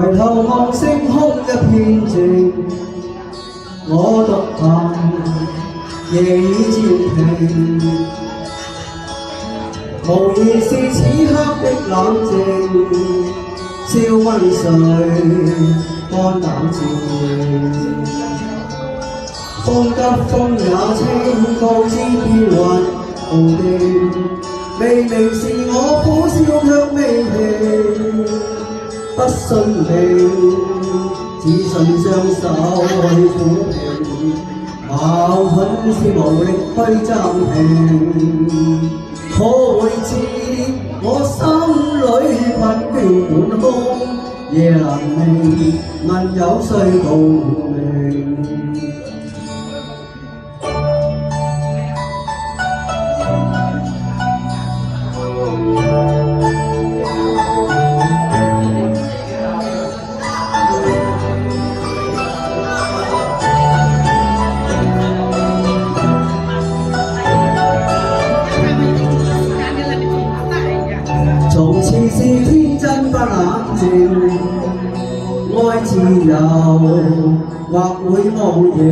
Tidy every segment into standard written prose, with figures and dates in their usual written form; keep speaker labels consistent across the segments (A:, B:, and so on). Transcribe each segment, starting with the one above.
A: 頭望星空一片靜，我獨行夜已漸停，無疑是此刻的冷靜，燒溫水乾冷照應。風急風也清，告知變幻無定，明明是我苦笑卻未停，不信命，只信雙手去撫平，矛盾是無力去暫停。可會知我心裏困倦滿空，夜難明，問有誰共鳴？從前是天真不冷靜，愛自由或會無形，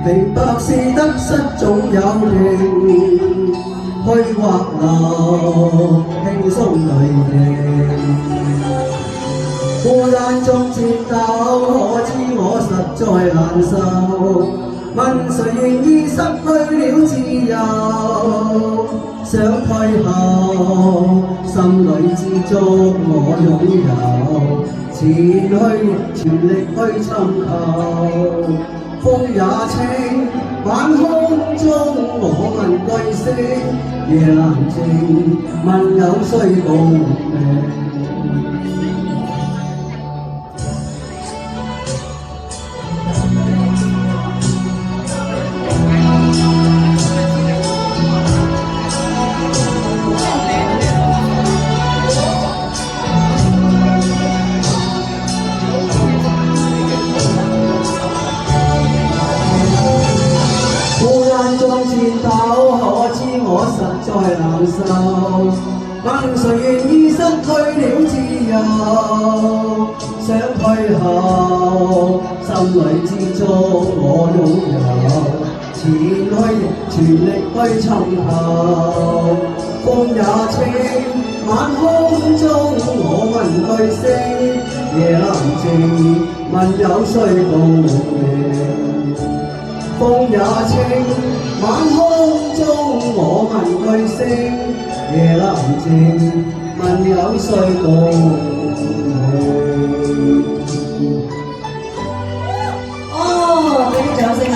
A: 明白是得失總有定，虛或流輕鬆對應。孤單中戰鬥，可知我實在難受，問誰願意失去了自由？想退後，心裏知足我擁有，前去全力去尋求。風也清，晚空中我問句星，夜闌靜，問有誰共鳴？戰鬥，可知我實在難受，問誰願意失去了自由？想退後，心裏知足我擁有，前去全力去尋求。風也清，晚空中我問句星，夜闌靜，問有誰共鳴？風也清，晚空中我問句星，夜闌靜，問有誰共鳴？
B: 哦，俾啲掌聲啊！